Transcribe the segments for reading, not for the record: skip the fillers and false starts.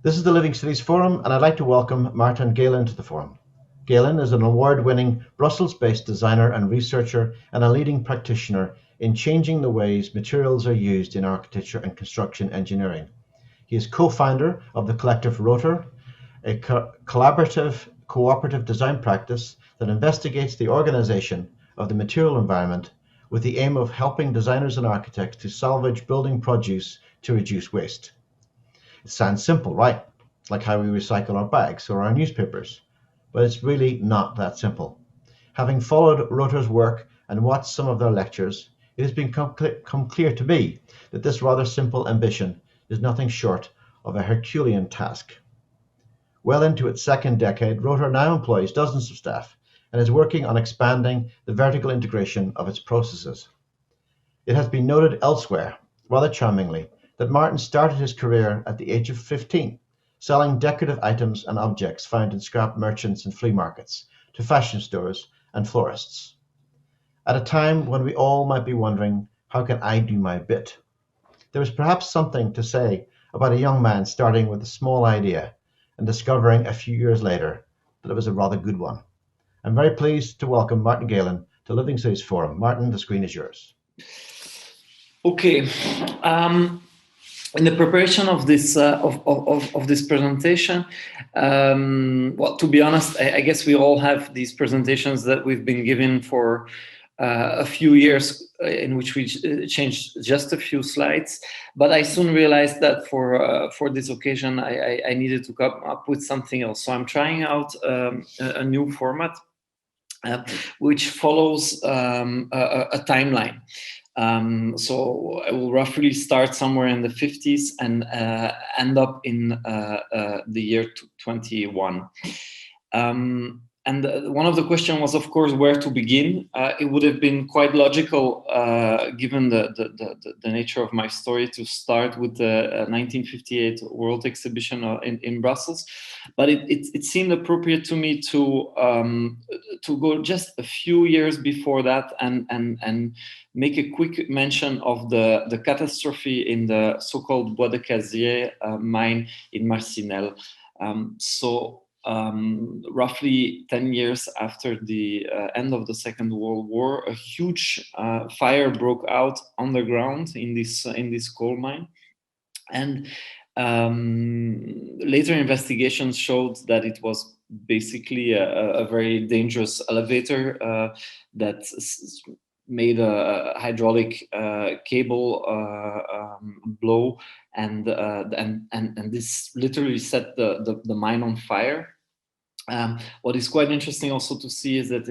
This is the Living Cities Forum, and I'd like to welcome Maarten Gielen to the forum. Gielen is an award-winning Brussels-based designer and researcher and a leading practitioner in changing the ways materials are used in architecture and construction engineering. He is co-founder of the collective Rotor, a collaborative, cooperative design practice that investigates the organization of the material environment with the aim of helping designers and architects to salvage building produce to reduce waste. It sounds simple, right? Like how we recycle our bags or our newspapers. But it's really not that simple. Having followed Rotor's work and watched some of their lectures, it has become clear to me that this rather simple ambition is nothing short of a Herculean task. Well into its second decade, Rotor now employs dozens of staff and is working on expanding the vertical integration of its processes. It has been noted elsewhere, rather charmingly, that Maarten started his career at the age of 15, selling decorative items and objects found in scrap merchants and flea markets to fashion stores and florists. At a time when we all might be wondering, how can I do my bit? There is perhaps something to say about a young man starting with a small idea and discovering a few years later that it was a rather good one. I'm very pleased to welcome Maarten Gielen to Living Cities Forum. Maarten, the screen is yours. Okay. In the preparation of this this presentation, well, to be honest, I guess we all have these presentations that we've been given for a few years, in which we changed just a few slides. But I soon realized that for this occasion, I needed to come up with something else. So I'm trying out a new format, which follows a timeline. So I will roughly start somewhere in the 50s and end up in the year 21. And one of the questions was, of course, where to begin. It would have been quite logical, given the nature of my story, to start with the 1958 World Exhibition in Brussels. But it seemed appropriate to me to go just a few years before that and make a quick mention of the catastrophe in the so-called Bois de Casier mine in Marcinelle. Roughly 10 years after the end of the Second World War, a huge fire broke out underground in this coal mine, and later investigations showed that it was basically a very dangerous elevator that made a hydraulic cable blow, and this literally set the mine on fire. What is quite interesting also to see is that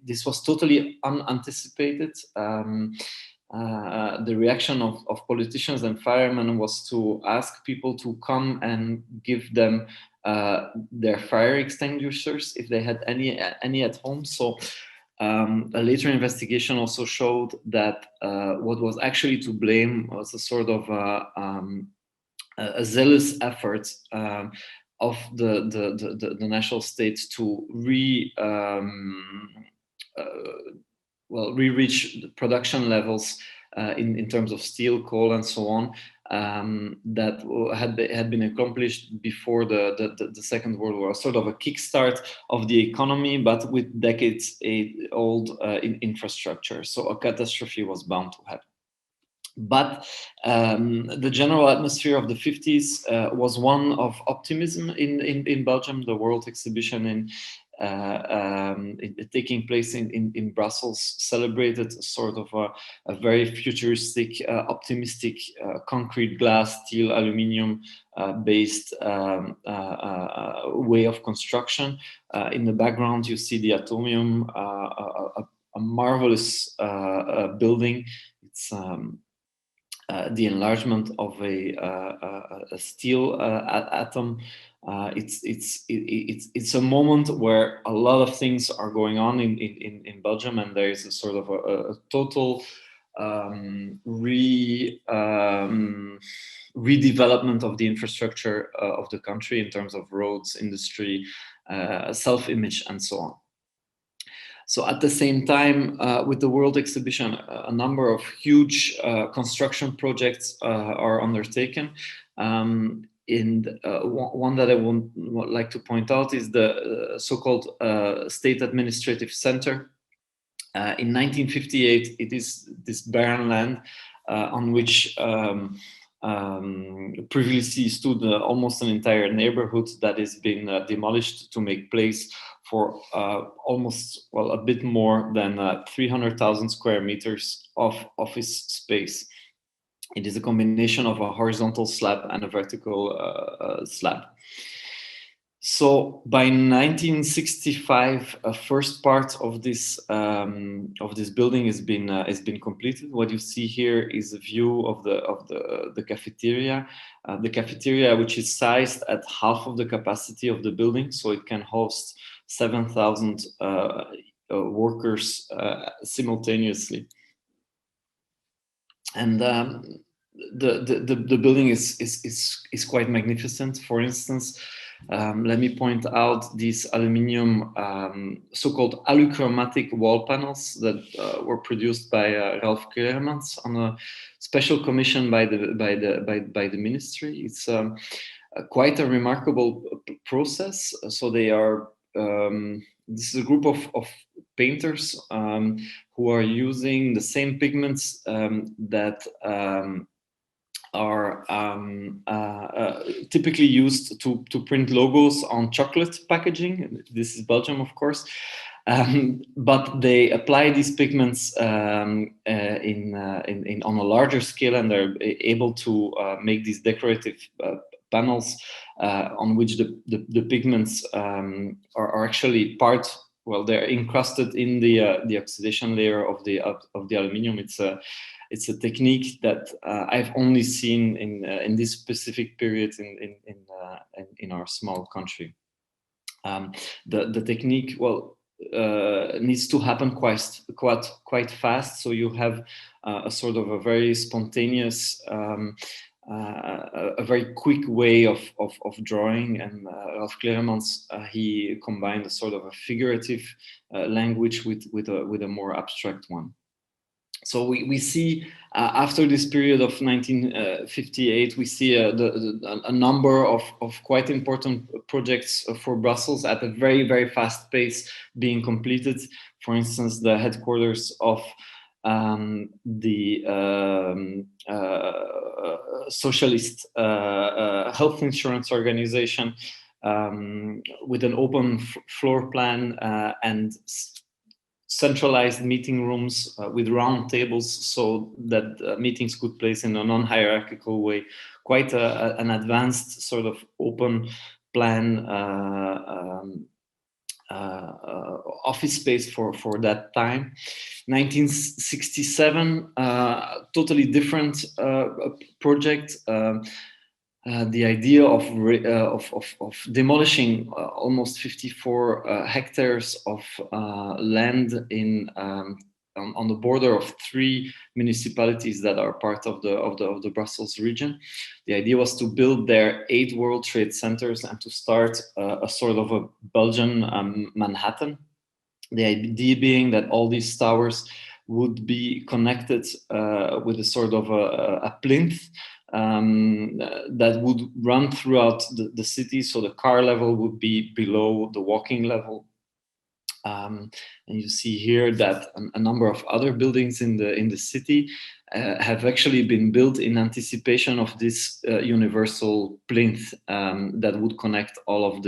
this was totally unanticipated. The reaction of politicians and firemen was to ask people to come and give them their fire extinguishers if they had any at home. So a later investigation also showed that what was actually to blame was a sort of a zealous effort of the national states to re-reach the production levels in terms of steel, coal, and so on, that had been accomplished before the Second World War, sort of a kickstart of the economy, but with decades-old infrastructure. So a catastrophe was bound to happen. But the general atmosphere of the 50s was one of optimism in Belgium. The World Exhibition taking place in Brussels celebrated sort of a very futuristic, optimistic concrete, glass, steel, aluminium based way of construction. In the background, you see the Atomium, a marvelous building. It's the enlargement of a steel atom. It's a moment where a lot of things are going on in Belgium, and there is a sort of a total redevelopment of the infrastructure of the country in terms of roads, industry, self-image, and so on. So at the same time, with the World Exhibition, a number of huge construction projects are undertaken. one that I would like to point out is the so-called State Administrative Center. In 1958, it is this barren land on which previously stood almost an entire neighborhood that has been demolished to make place for almost, well, a bit more than 300,000 square meters of office space. It is a combination of a horizontal slab and a vertical slab. So by 1965, a first part of this building has been completed. What you see here is a view of the cafeteria. The cafeteria, which is sized at half of the capacity of the building, so it can host 7,000 workers simultaneously. And the building is quite magnificent. For instance, let me point out these aluminium so-called aluchromatic wall panels that were produced by Ralph Kleremans on a special commission by the ministry. It's quite a remarkable process. So they are this is a group of painters who are using the same pigments that are typically used to print logos on chocolate packaging. This is Belgium, of course. But they apply these pigments on a larger scale, and they're able to make these decorative panels on which the pigments are actually part. Well, they're encrusted in the oxidation layer of the aluminium. It's a technique that I've only seen in this specific period in our small country. The technique, well, needs to happen quite fast. So you have a sort of a very spontaneous, a very quick way of drawing. And Ralph Kleremans, he combined a sort of a figurative language with a more abstract one. So we see after this period of 1958, we see a number of quite important projects for Brussels at a very, very fast pace being completed. For instance, the headquarters of the socialist health insurance organization with an open floor plan and centralized meeting rooms with round tables so that meetings could place in a non-hierarchical way. Quite an advanced sort of open plan office space for that time. 1967, totally different project. The idea of demolishing almost 54 hectares of land on the border of 3 municipalities that are part of the Brussels region. The idea was to build there 8 World Trade Centers and to start a sort of a Belgian Manhattan. The idea being that all these towers would be connected with a sort of a plinth that would run throughout the city, so the car level would be below the walking level. And you see here that a number of other buildings in the city have actually been built in anticipation of this universal plinth that would connect all of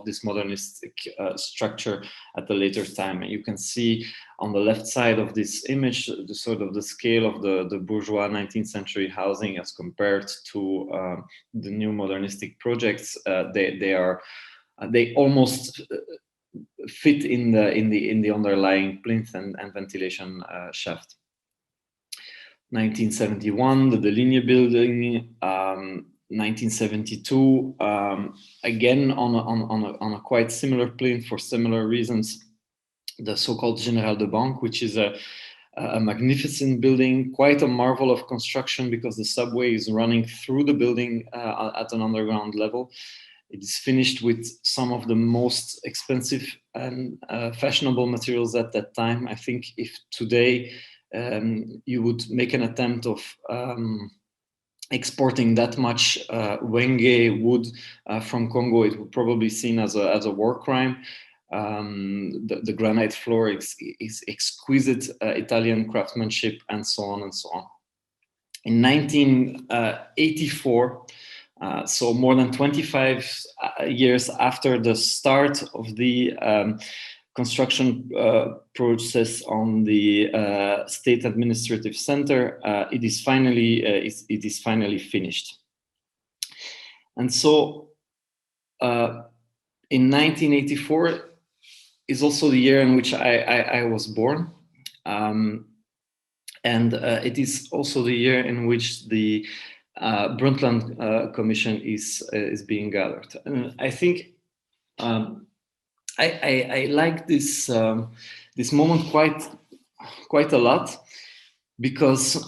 this modernistic structure at a later time. And you can see on the left side of this image the sort of the scale of the bourgeois 19th century housing as compared to the new modernistic projects. They almost fit in the underlying plinth and ventilation shaft. 1971, the Deligne building. 1972, again on a quite similar plinth for similar reasons, the so-called Général de Banque, which is a magnificent building, quite a marvel of construction because the subway is running through the building at an underground level. It is finished with some of the most expensive and fashionable materials at that time. I think if today you would make an attempt of exporting that much wenge wood from Congo, it would probably be seen as a war crime. The granite floor is exquisite Italian craftsmanship, and so on and so on. In 1984, so more than 25 years after the start of the construction process on the State Administrative Center, it is finally finished. And so in 1984 is also the year in which I was born. And it is also the year in which the Brundtland Commission is being gathered. And I think I like this this moment quite a lot, because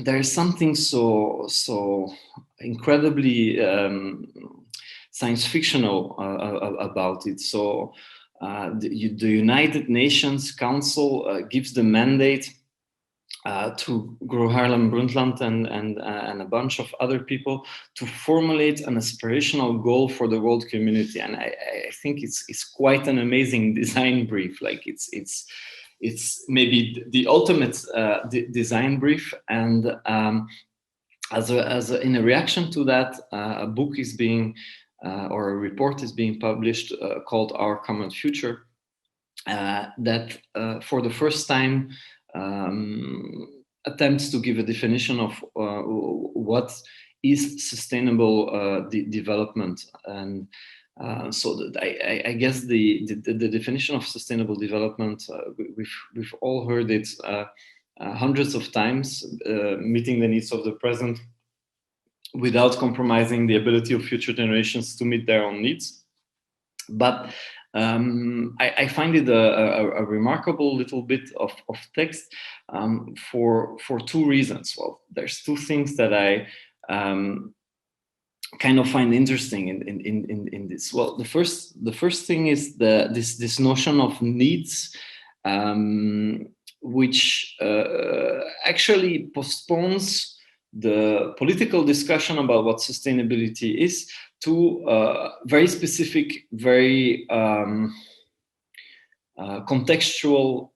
there is something so incredibly science fictional about it. So the United Nations Council gives the mandate to Gro Harlem Brundtland and a bunch of other people to formulate an aspirational goal for the world community, and I think it's quite an amazing design brief. Like it's maybe the ultimate design brief, and in a reaction to that, a book is being or a report is being published called Our Common Future, that for the first time attempts to give a definition of what is sustainable development. And so I guess the definition of sustainable development, we've all heard it hundreds of times, meeting the needs of the present without compromising the ability of future generations to meet their own needs. But I find it a remarkable little bit of text for two reasons. Well, there's two things that I kind of find interesting in this. Well, the first thing is this notion of needs, which actually postpones the political discussion about what sustainability is to very specific, very contextual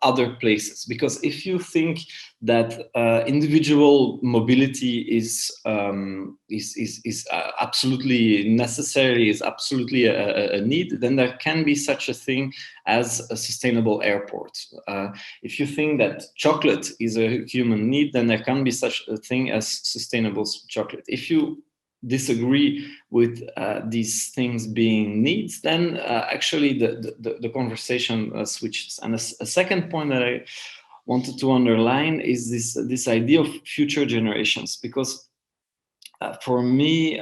other places. Because if you think that individual mobility is absolutely necessary, is absolutely a need, then there can be such a thing as a sustainable airport. If you think that chocolate is a human need, then there can be such a thing as sustainable chocolate. If you disagree with these things being needs, then actually the conversation switches. And a second point that I wanted to underline is this idea of future generations, because for me,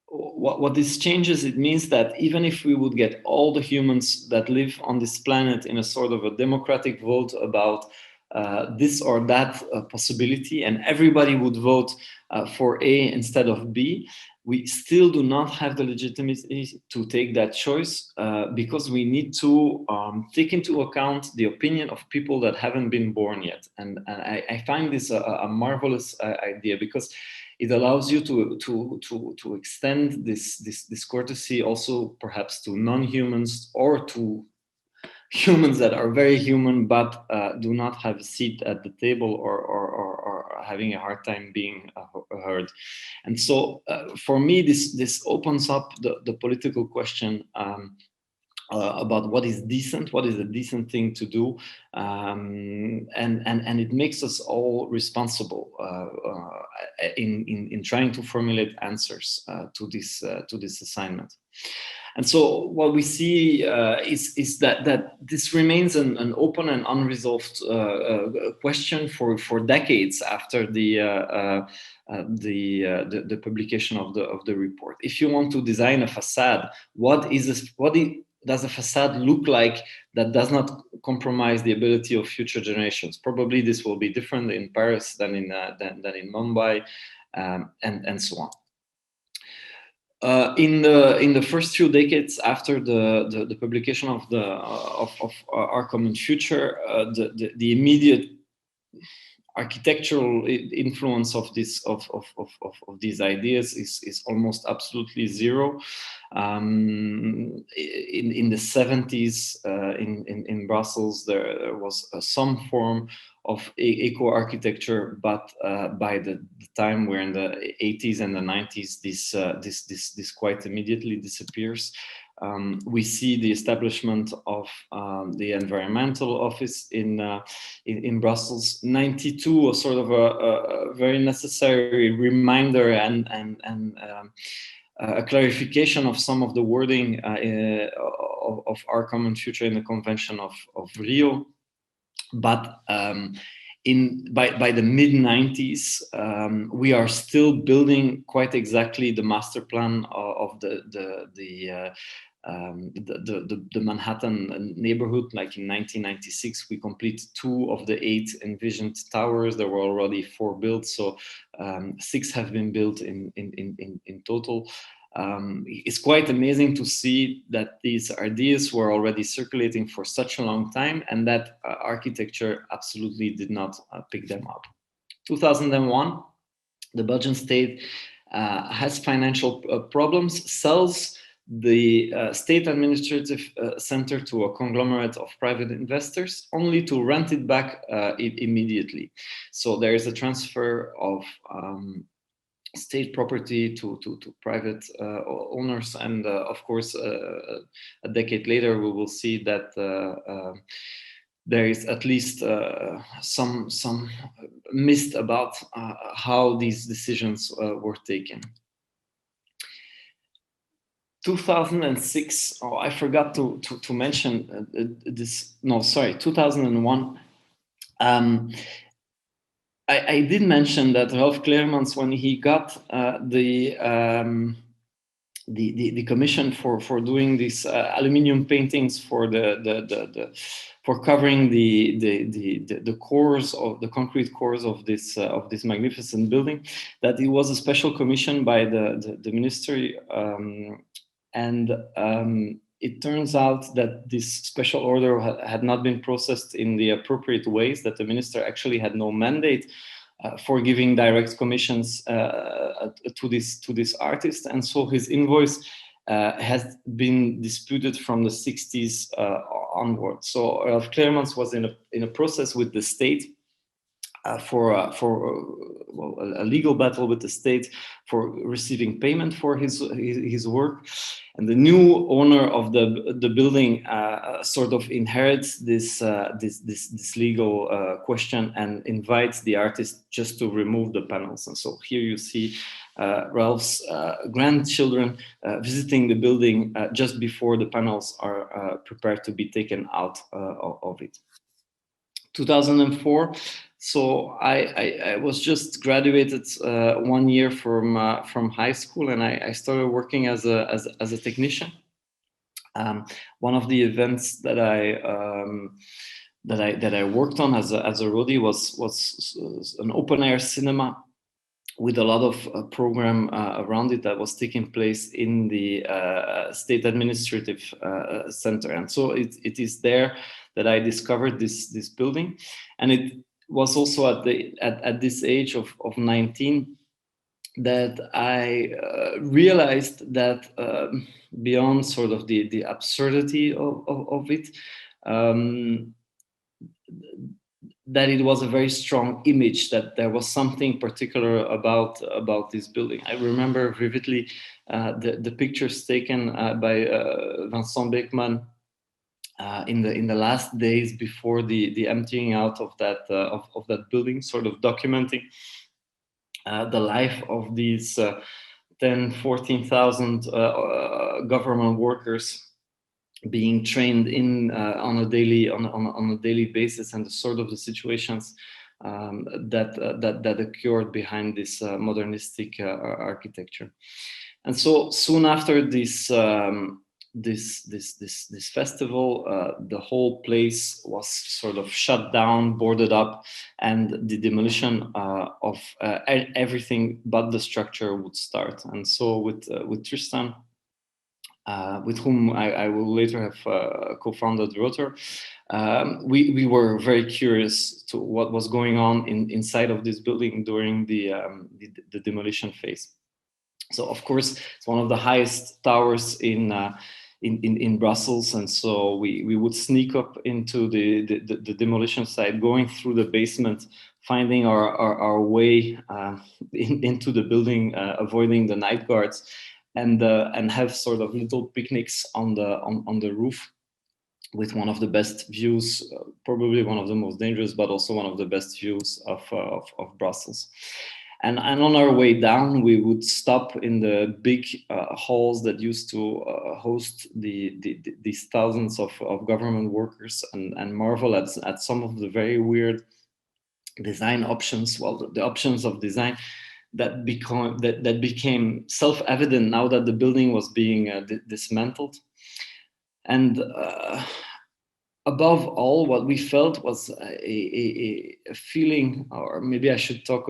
what this changes, it means that even if we would get all the humans that live on this planet in a sort of a democratic vote about this or that possibility, and everybody would vote for A instead of B, we still do not have the legitimacy to take that choice, because we need to take into account the opinion of people that haven't been born yet. And I find this a marvelous idea, because it allows you to extend this courtesy also perhaps to non-humans, or to humans that are very human but do not have a seat at the table, or having a hard time being heard. And so for me, this opens up the political question about what is decent, what is a decent thing to do, and it makes us all responsible in trying to formulate answers to this assignment. And so what we see is that this remains an open and unresolved question for decades after the publication of the report. If you want to design a facade, what does a facade look like that does not compromise the ability of future generations? Probably this will be different in Paris than in Mumbai, and so on. In the first few decades after the publication of Our Common Future, the immediate architectural influence of this of these ideas is almost absolutely zero. In the 70s in Brussels there was some form of eco-architecture, but by the time we're in the 80s and the 90s, this quite immediately disappears. We see the establishment of the environmental office in Brussels. 92 was sort of a very necessary reminder and a clarification of some of the wording of our common future in the Convention of Rio. But by the mid 90s, we are still building quite exactly the master plan of the Manhattan neighborhood. Like in 1996, we completed 2 of the 8 envisioned towers. There were already 4 built, so 6 have been built in total. It's quite amazing to see that these ideas were already circulating for such a long time, and that architecture absolutely did not pick them up. 2001, the Belgian state has financial problems, sells the state administrative center to a conglomerate of private investors, only to rent it back immediately. So there is a transfer of state property to private owners, and of course a decade later we will see that there is at least some mist about how these decisions were taken. 2006, oh, I forgot to mention this. No, sorry, 2001. I did mention that Ralph Cleermans, when he got the commission for doing these aluminium paintings for for covering the cores of the concrete cores of this magnificent building, that it was a special commission by the ministry, and it turns out that this special order had not been processed in the appropriate ways, that the minister actually had no mandate for giving direct commissions to this artist. And so his invoice has been disputed from the 60s onward. So Ralph Cleermans was in a process with the state for a legal battle with the state for receiving payment for his work, and the new owner of the building sort of inherits this legal question and invites the artist just to remove the panels. And so here you see Ralph's grandchildren visiting the building just before the panels are prepared to be taken out of it. 2004. So I was just graduated 1 year from high school, and I started working as a technician. One of the events that I worked on as a roadie was an open air cinema with a lot of program around it that was taking place in the state administrative center. And so it is there that I discovered this building, and it was also at this age of 19 that I realized that beyond sort of the absurdity of it, that it was a very strong image, that there was something particular about this building. I remember vividly the pictures taken by Vincent Beekman in the last days before the emptying out of that building, sort of documenting the life of these 14,000 government workers being trained on a daily basis, and the sort of the situations that occurred behind this modernistic architecture. And so soon after this festival, the whole place was sort of shut down, boarded up, and the demolition of everything but the structure would start. And so with Tristan, with whom I will later have co-founded Rotor, we were very curious to what was going on inside of this building during the demolition phase. So of course, it's one of the highest towers in Brussels, and so we would sneak up into the demolition site, going through the basement, finding our way into the building, avoiding the night guards, and have sort of little picnics on the roof, with one of the best views, probably one of the most dangerous, but also one of the best views of Brussels. And on our way down, we would stop in the big halls that used to host these thousands of government workers, and marvel at some of the very weird design options. Well, the options of design that became self-evident now that the building was being dismantled. And above all, what we felt was a feeling, or maybe I should talk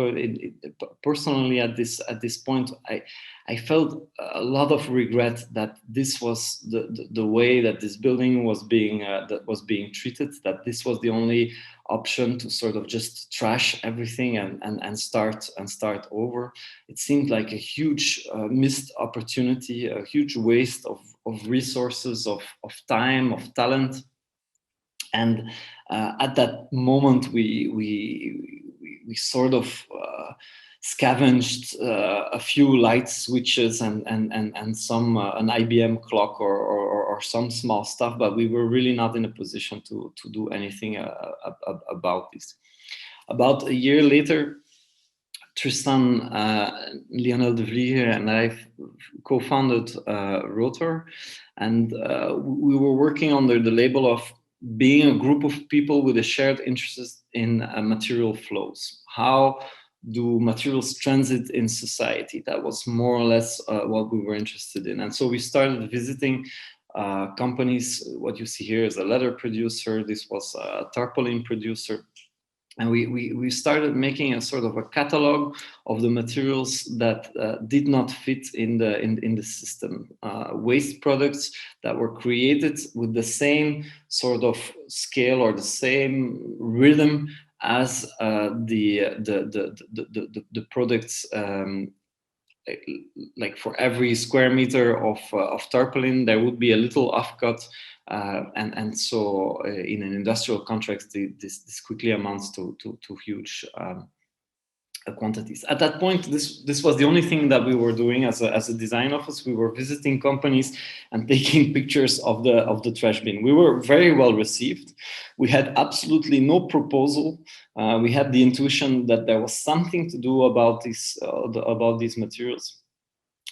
personally at this point. I felt a lot of regret that this was the way that this building was being treated. That this was the only option to sort of just trash everything and start over. It seemed like a huge missed opportunity, a huge waste of resources, of time, of talent. And at that moment, we sort of scavenged a few light switches and some an IBM clock or some small stuff, but we were really not in a position to do anything about this. About a year later, Tristan, Lionel de Vlieger, and I co-founded Rotor, and we were working under the label of being a group of people with a shared interest in material flows. How do materials transit in society? That was more or less what we were interested in. And so we started visiting companies. What you see here is a leather producer. This was a tarpaulin producer. And we started making a sort of a catalog of the materials that did not fit in the system. Waste products that were created with the same sort of scale or the same rhythm as the products. Like for every square meter of tarpaulin, there would be a little offcut. And so in an industrial context, this quickly amounts to huge quantities. At that point, this was the only thing that we were doing as a design office. We were visiting companies and taking pictures of the trash bin. We were very well received. We had absolutely no proposal. We had the intuition that there was something to do about these materials,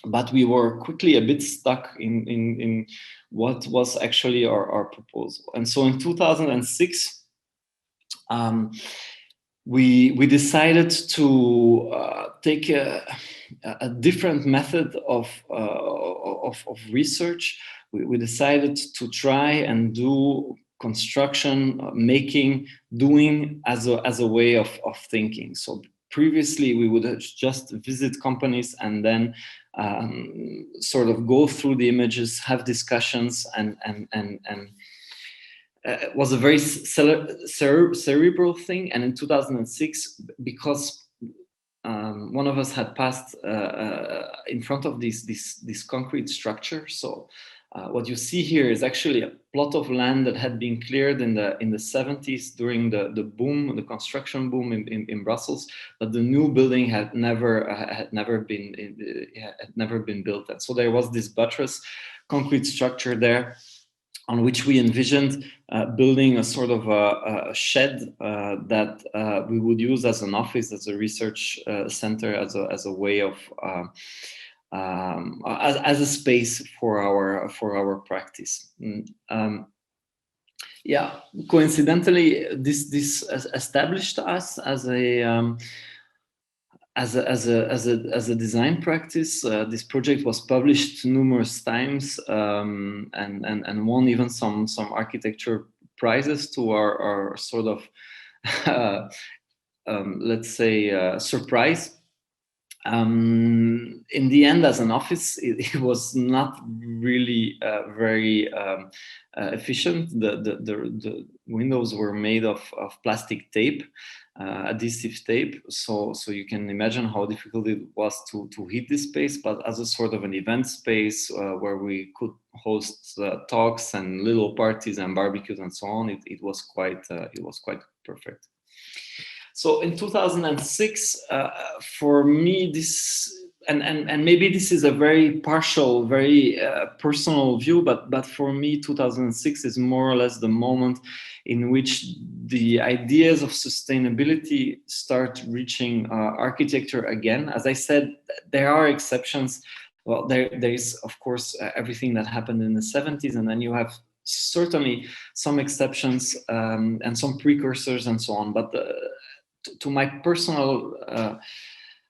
but we were quickly a bit stuck in what was actually our proposal. And so in 2006, we decided to take a different method of research. We decided to try and do construction, doing as a way of thinking. So previously, we would just visit companies and then sort of go through the images, have discussions, and it was a very cerebral thing. And in 2006, because one of us had passed in front of this concrete structure, so what you see here is actually a plot of land that had been cleared in the 70s during the boom, the construction boom in Brussels, but the new building had never been built. And so there was this buttress concrete structure there, on which we envisioned building a sort of a shed that we would use as an office, as a research center, as a way of as a space for our practice. Yeah, coincidentally, this established us as a design practice. This project was published numerous times and won even some architecture prizes, to our sort of let's say surprise. In the end, as an office, it was not really very efficient. The windows were made of plastic tape, adhesive tape. So you can imagine how difficult it was to heat this space. But as a sort of an event space where we could host talks and little parties and barbecues and so on, it was quite perfect. So in 2006, for me, this and maybe this is a very partial, very personal view, but for me, 2006 is more or less the moment in which the ideas of sustainability start reaching architecture again. As I said, there are exceptions. Well, there is, of course, everything that happened in the 70s, and then you have certainly some exceptions and some precursors and so on. But to my personal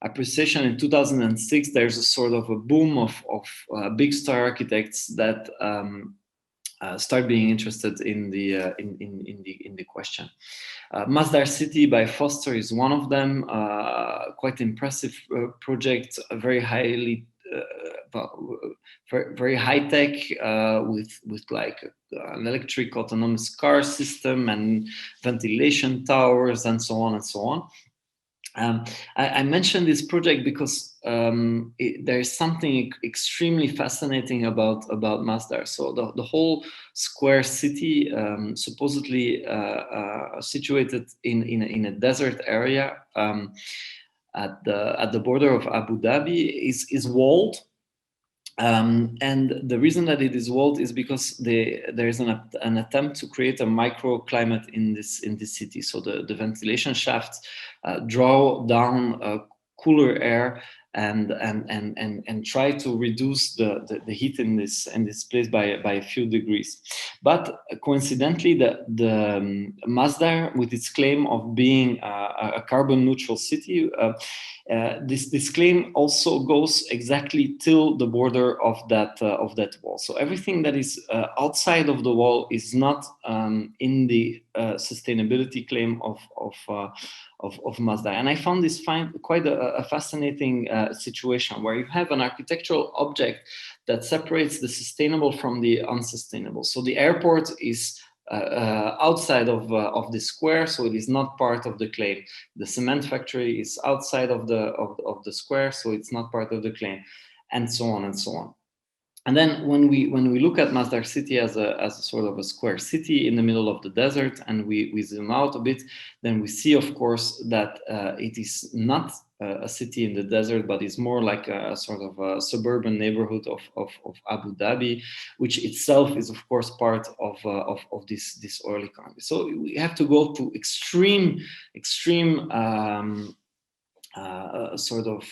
appreciation, in 2006, there's a sort of a boom of big star architects that start being interested in the question. Masdar City by Foster is one of them. Quite impressive project, very highly. Very high tech with like an electric autonomous car system and ventilation towers and so on and so on. I mentioned this project because there is something extremely fascinating about Masdar. So the whole square city, supposedly situated in a desert area at the border of Abu Dhabi, is walled. And the reason that it is walled is because there is an attempt to create a microclimate in this city. So the ventilation shafts draw down cooler air and try to reduce the heat in this place by a few degrees. But coincidentally, the Masdar, with its claim of being a carbon neutral city, this claim also goes exactly till the border of that wall. So everything that is outside of the wall is not in the sustainability claim of Masdar. And I found this quite a fascinating situation where you have an architectural object that separates the sustainable from the unsustainable. So the airport is outside of the square, so it is not part of the claim. The cement factory is outside of the square, so it's not part of the claim, and so on and so on. And then when we look at Masdar City as a sort of a square city in the middle of the desert, and we zoom out a bit, then we see, of course, that it is not a city in the desert, but it's more like a sort of a suburban neighborhood of Abu Dhabi, which itself is, of course, part of this oil economy. So we have to go to extreme sort of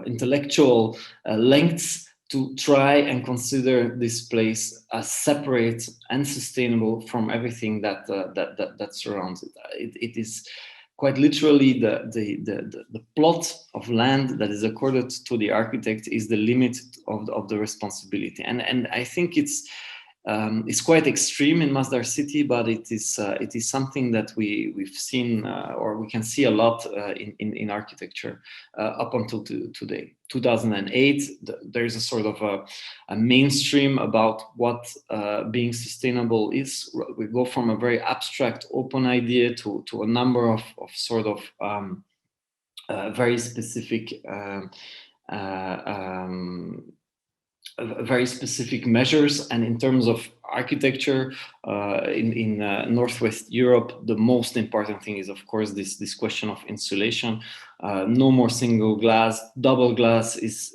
intellectual lengths to try and consider this place as separate and sustainable from everything that surrounds it. It is quite literally the plot of land that is accorded to the architect is the limit of the responsibility. And I think it's quite extreme in Masdar City, but it is something that we've seen or we can see a lot in architecture up until today. 2008, there's a sort of a mainstream about what being sustainable is. We go from a very abstract, open idea to a number of sort of very specific very specific measures. And in terms of architecture in Northwest Europe, the most important thing is, of course, this question of insulation. No more single glass. Double glass is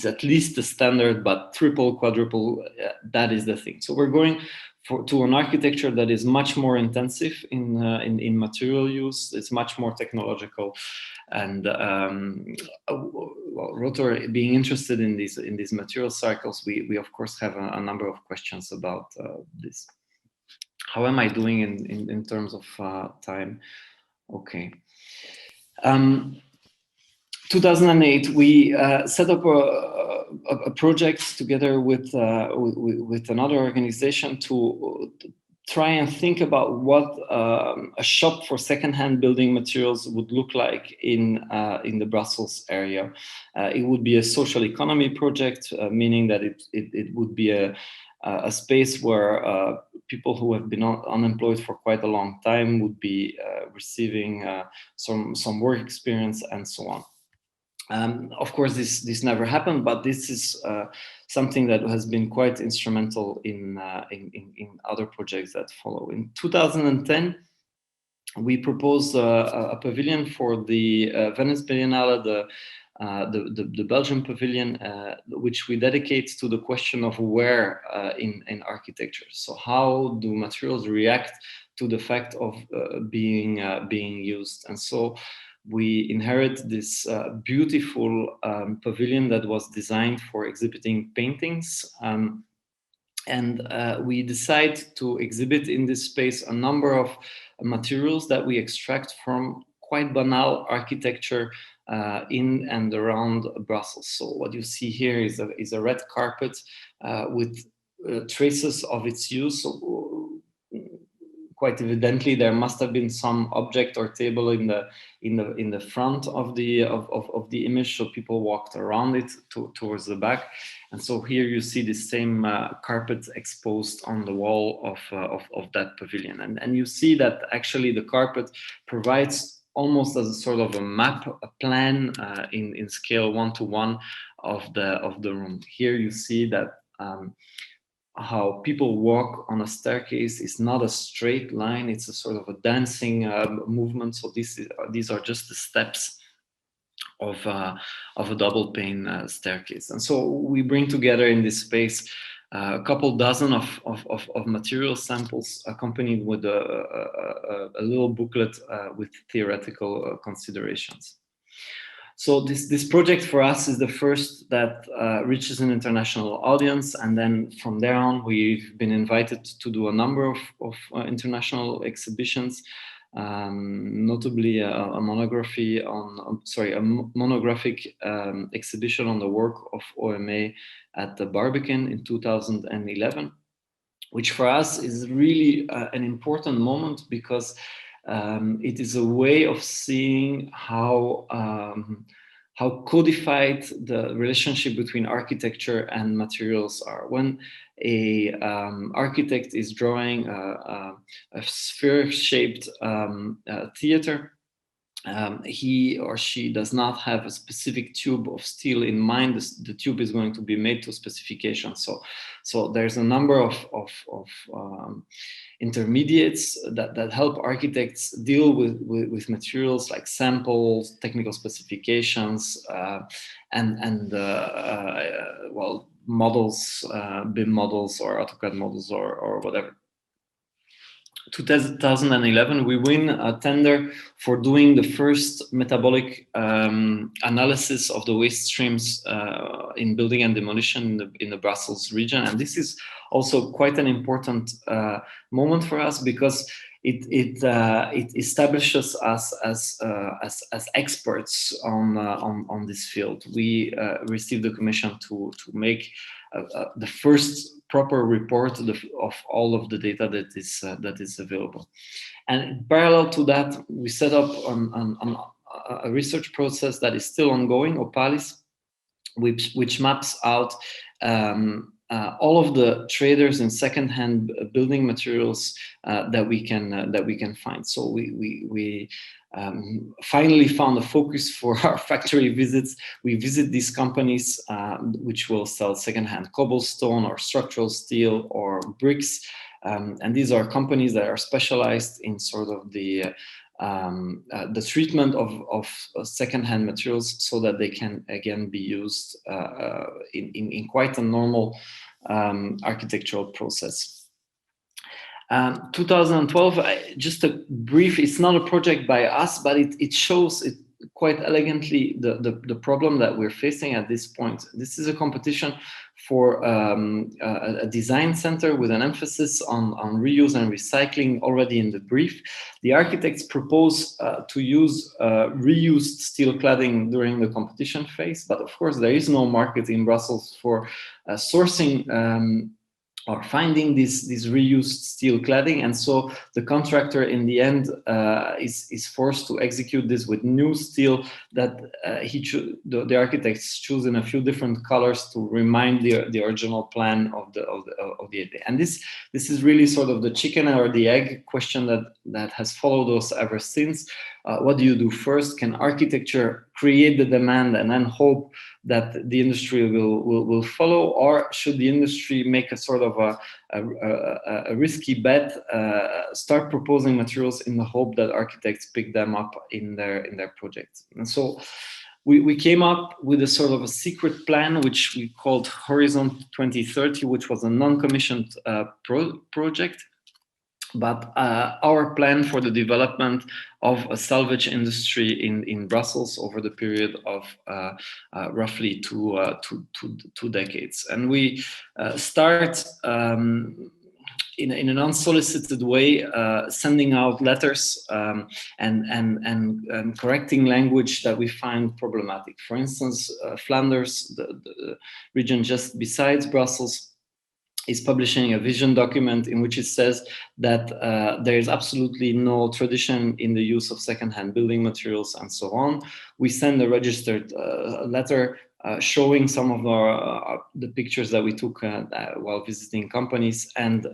at least the standard, but triple, quadruple, that is the thing. So we're going to an architecture that is much more intensive in material use. It's much more technological, and Rotor being interested in these material cycles, we of course have a number of questions about this. How am I doing in terms of time? Okay. 2008, we set up a project together with another organization to try and think about what a shop for secondhand building materials would look like in the Brussels area. It would be a social economy project, meaning that it would be a space where people who have been unemployed for quite a long time would be receiving some work experience and so on. Of course, this never happened, but this is something that has been quite instrumental in other projects that follow. In 2010, we proposed a pavilion for the Venice Biennale, the Belgian pavilion, which we dedicate to the question of wear in architecture. So how do materials react to the fact of being used? And so we inherit this beautiful pavilion that was designed for exhibiting paintings. And we decide to exhibit in this space a number of materials that we extract from quite banal architecture in and around Brussels. So what you see here is a red carpet with traces of its use. So, quite evidently, there must have been some object or table in the front of the image, so people walked around it towards the back. And so here you see the same carpet exposed on the wall of that pavilion, and you see that actually the carpet provides almost as a sort of a map, a plan in scale 1:1 of the room. Here you see that. How people walk on a staircase is not a straight line, it's a sort of a dancing movement. So these are just the steps of a double pane staircase. And so we bring together in this space a couple dozen of material samples accompanied with a little booklet with theoretical considerations. So this project for us is the first that reaches an international audience, and then from there on we've been invited to do a number of international exhibitions, notably a monographic exhibition on the work of OMA at the Barbican in 2011, which for us is really an important moment because it is a way of seeing how codified the relationship between architecture and materials are. When a architect is drawing a sphere-shaped theater, he or she does not have a specific tube of steel in mind. The tube is going to be made to specification. So there's a number of intermediates that help architects deal with materials like samples, technical specifications, and models, BIM models or AutoCAD models or whatever. 2011, we win a tender for doing the first metabolic analysis of the waste streams in building and demolition in the Brussels region. And this is also quite an important moment for us because it establishes us as experts on this field. We received the commission to make the first proper report of all of the data that is available. And parallel to that, we set up a research process that is still ongoing, Opalis, which maps out all of the traders in secondhand building materials that we can find. So we finally found a focus for our factory visits. We visit these companies which will sell secondhand cobblestone or structural steel or bricks, and these are companies that are specialized in sort of the treatment of secondhand materials so that they can again be used in quite a normal architectural process. 2012, just a brief, it's not a project by us, but it shows it quite elegantly the problem that we're facing at this point. This is a competition for a design center with an emphasis on reuse and recycling already in the brief. The architects propose to use reused steel cladding during the competition phase, but of course there is no market in Brussels for sourcing or finding this reused steel cladding, and so the contractor in the end is forced to execute this with new steel that the architects choose in a few different colors to remind the original plan of the idea. And this is really sort of the chicken or the egg question that has followed us ever since. What do you do first? Can architecture create the demand and then hope that the industry will follow, or should the industry make a sort of a risky bet, start proposing materials in the hope that architects pick them up in their projects? And so we came up with a sort of a secret plan, which we called Horizon 2030, which was a non-commissioned project. But our plan for the development of a salvage industry in Brussels over the period of roughly two decades. And we start in an unsolicited way, sending out letters and correcting language that we find problematic. For instance, Flanders, the region just besides Brussels, is publishing a vision document in which it says that there is absolutely no tradition in the use of secondhand building materials and so on. We send a registered letter showing some of the pictures that we took while visiting companies, and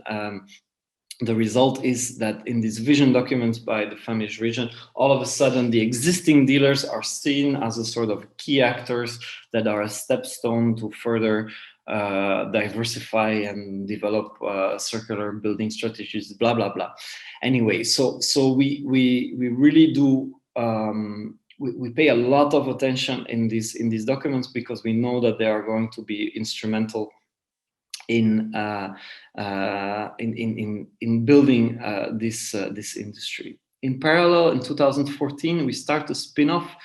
the result is that in these vision documents by the Flemish region, all of a sudden the existing dealers are seen as a sort of key actors that are a stepstone to further diversify and develop circular building strategies, blah blah blah. Anyway, so we really do we pay a lot of attention in these documents, because we know that they are going to be instrumental in building this industry. In parallel, in 2014, we start a spin-off,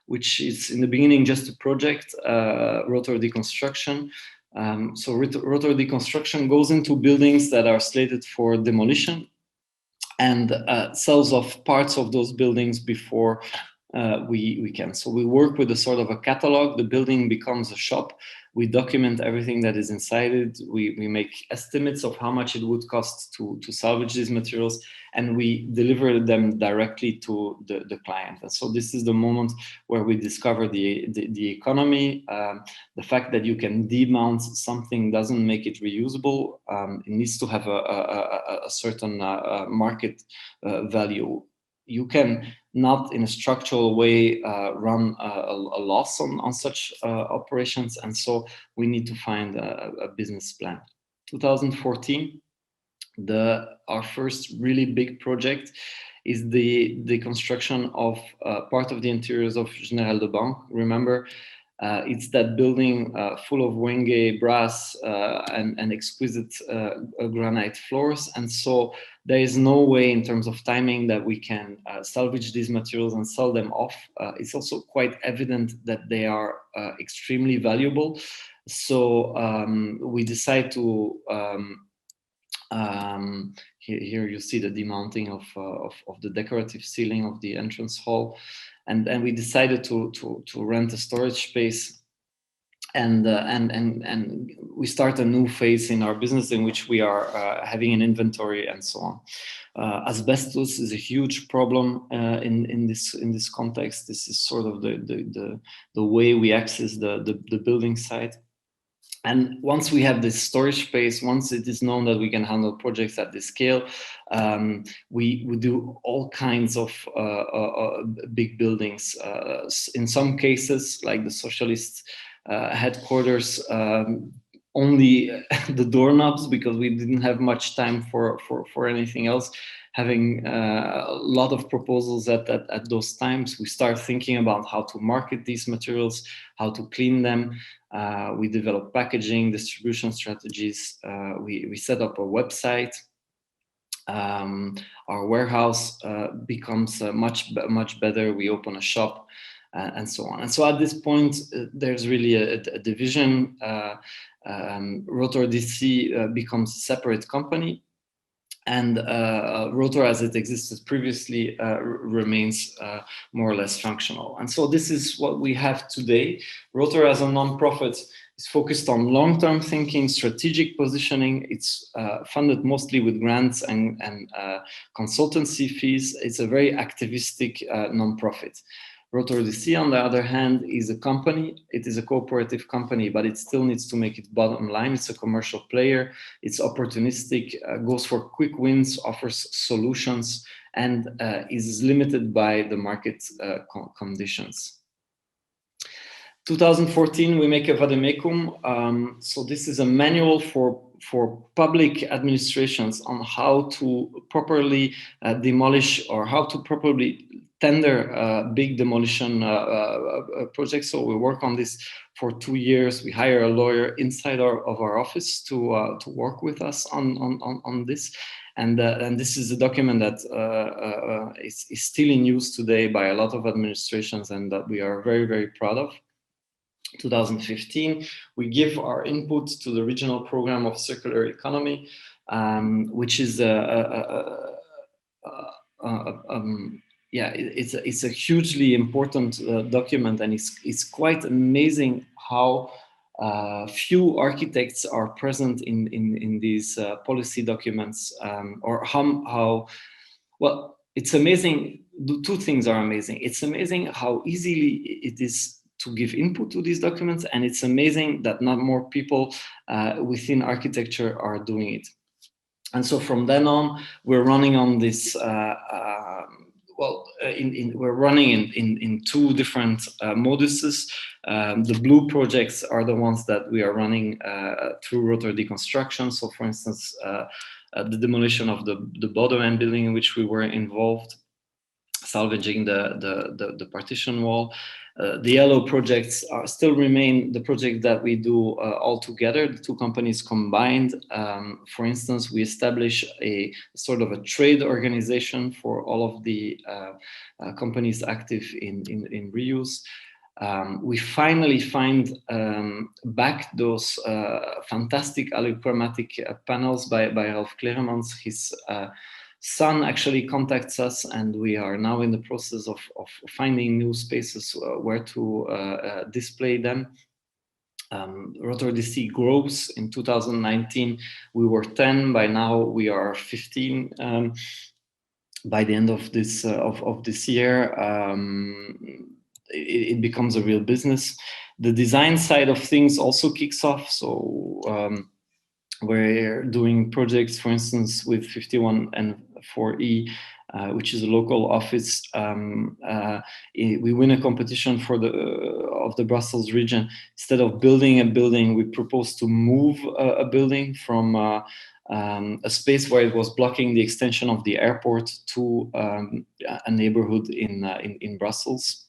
which is in the beginning just a project, Rotor Deconstruction. So Rotor Deconstruction goes into buildings that are slated for demolition and sells off parts of those buildings before we can. So we work with a sort of a catalog. The building becomes a shop. We document everything that is inside it. We make estimates of how much it would cost to salvage these materials, and we deliver them directly to the client. And so this is the moment where we discover the economy. The fact that you can demount something doesn't make it reusable. It needs to have a certain market value. You can not in a structural way run a loss on such operations, and so we need to find a business plan. 2014, our first really big project is the construction of part of the interiors of General de Banque. Remember, it's that building full of wenge brass and exquisite granite floors. And so there is no way in terms of timing that we can salvage these materials and sell them off. It's also quite evident that they are extremely valuable. So we decide to, here you see the demounting of the decorative ceiling of the entrance hall. And we decided to rent a storage space, and we start a new phase in our business in which we are having an inventory and so on. Asbestos is a huge problem in this context. This is sort of the way we access the building site. And once we have this storage space, once it is known that we can handle projects at this scale, we do all kinds of big buildings. In some cases, like the socialist headquarters, only the doorknobs, because we didn't have much time for anything else. Having a lot of proposals at those times, we start thinking about how to market these materials, how to clean them. We develop packaging, distribution strategies. We set up a website. Our warehouse becomes much better. We open a shop and so on. And so at this point, there's really a division. Rotor DC becomes a separate company. And Rotor, as it existed previously, remains more or less functional. And so this is what we have today. Rotor, as a non-profit, is It's focused on long-term thinking, strategic positioning. It's funded mostly with grants and consultancy fees. It's a very activistic non-profit. Rotor DC, on the other hand, is a company. It is a cooperative company, but it still needs to make its bottom line. It's a commercial player. It's opportunistic, goes for quick wins, offers solutions, and is limited by the market conditions. 2014, we make a vademecum. So this is a manual for public administrations on how to properly demolish, or how to properly tender big demolition projects. So we work on this for 2 years. We hire a lawyer inside of our office to work with us on this. And this is a document that is still in use today by a lot of administrations, and that we are very, very proud of. 2015, we give our input to the regional program of circular economy, which is it's a hugely important document, and it's quite amazing how few architects are present in these policy documents, or how well, it's amazing. Two things are amazing. It's amazing how easily it is to give input to these documents, and it's amazing that not more people within architecture are doing it. And so from then on, we're running on this. We're running in 2 different moduses. The blue projects are the ones that we are running through Rotor Deconstruction. So, for instance, the demolition of the Boudewijn building in which we were involved, salvaging the partition wall. The yellow projects still remain the project that we do all together, the 2 companies combined. For instance, we establish a sort of a trade organization for all of the companies active in reuse. We finally find back those fantastic allochromatic panels by Ralph Kleremans. His son actually contacts us, and we are now in the process of finding new spaces where to display them. Rotor DC grows. In 2019, we were 10. By now, we are 15. By the end of this year, it becomes a real business. The design side of things also kicks off. So we're doing projects, for instance, with 51 and 4E, which is a local office. We win a competition of the Brussels region. Instead of building a building, we propose to move a building from a space where it was blocking the extension of the airport to a neighborhood in Brussels.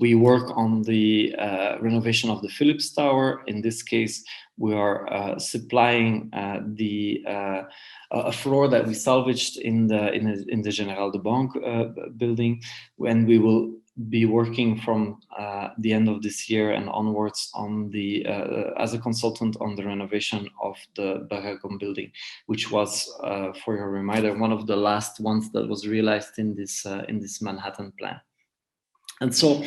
We work on the renovation of the Philips Tower. In this case, we are supplying a floor that we salvaged in the General de Banque building, when we will be working from the end of this year and onwards on as a consultant on the renovation of the Barracom building, which was, for your reminder, one of the last ones that was realized in this Manhattan plan. And so,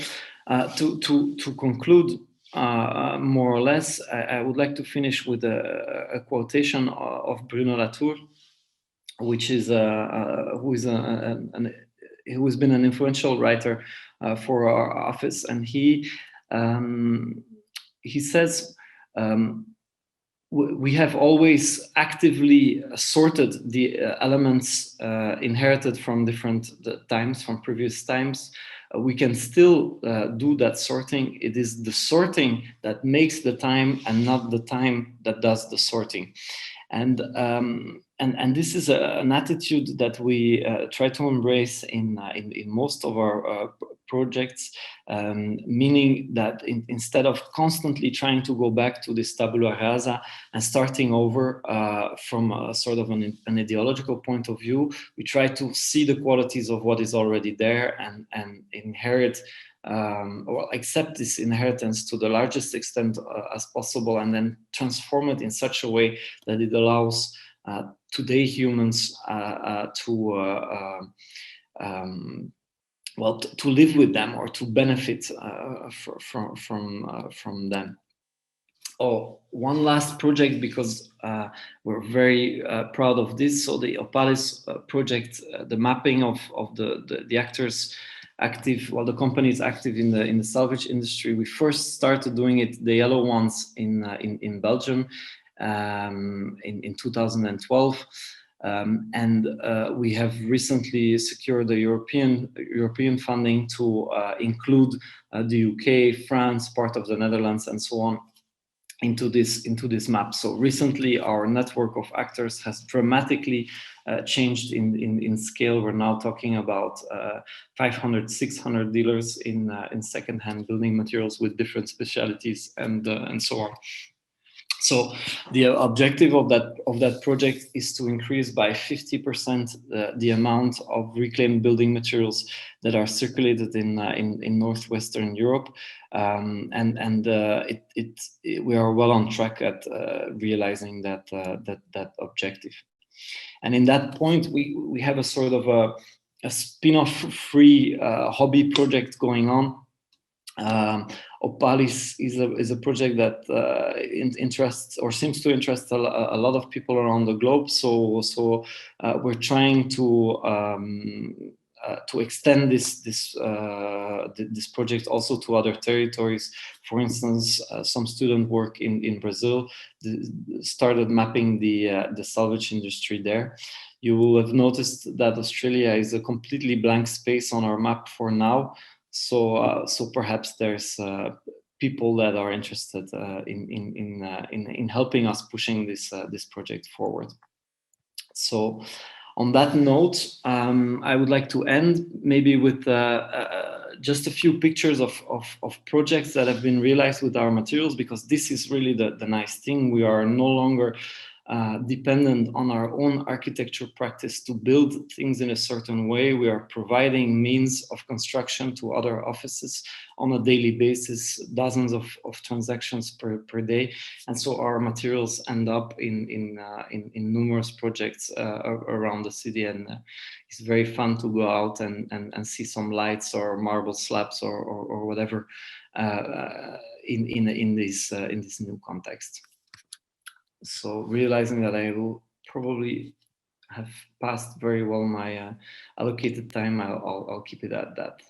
to conclude, more or less, I would like to finish with a quotation of Bruno Latour, which is who has been an influential writer for our office, and he says, we have always actively sorted the elements inherited from different times, from previous times. We can still do that sorting. It is the sorting that makes the time, and not the time that does the sorting. And this is an attitude that we try to embrace in most of our projects, meaning that instead of constantly trying to go back to this tabula rasa and starting over from a sort of an ideological point of view, we try to see the qualities of what is already there and inherit or accept this inheritance to the largest extent as possible, and then transform it in such a way that it allows today humans to live with them, or to benefit from them. Oh, one last project, because we're very proud of this. So the Opalis project, the mapping of the actors active, well, the companies active in the salvage industry. We first started doing it, the yellow ones, in Belgium in 2012. And we have recently secured the European funding to include the UK, France, part of the Netherlands, and so on into this map. So recently, our network of actors has dramatically changed in scale. We're now talking about 500, 600 dealers in secondhand building materials with different specialties and so on. So the objective of that project is to increase by 50% the amount of reclaimed building materials that are circulated in northwestern Europe, and we are well on track at realizing that objective. And in that point, we have a sort of a spin-off free hobby project going on. Opalis is a project that interests or seems to interest a lot of people around the globe. So we're trying to extend this project also to other territories. For instance, some student work in Brazil started mapping the salvage industry there. You will have noticed that Australia is a completely blank space on our map for now. So perhaps there's people that are interested in helping us pushing this project forward. So on that note, I would like to end maybe with just a few pictures of projects that have been realized with our materials, because this is really the nice thing. We are no longer dependent on our own architecture practice to build things in a certain way. We are providing means of construction to other offices on a daily basis, dozens of transactions per day. And so our materials end up in numerous projects around the city. And it's very fun to go out and see some lights or marble slabs or whatever in this new context. So realizing that I will probably have passed very well my allocated time, I'll keep it at that.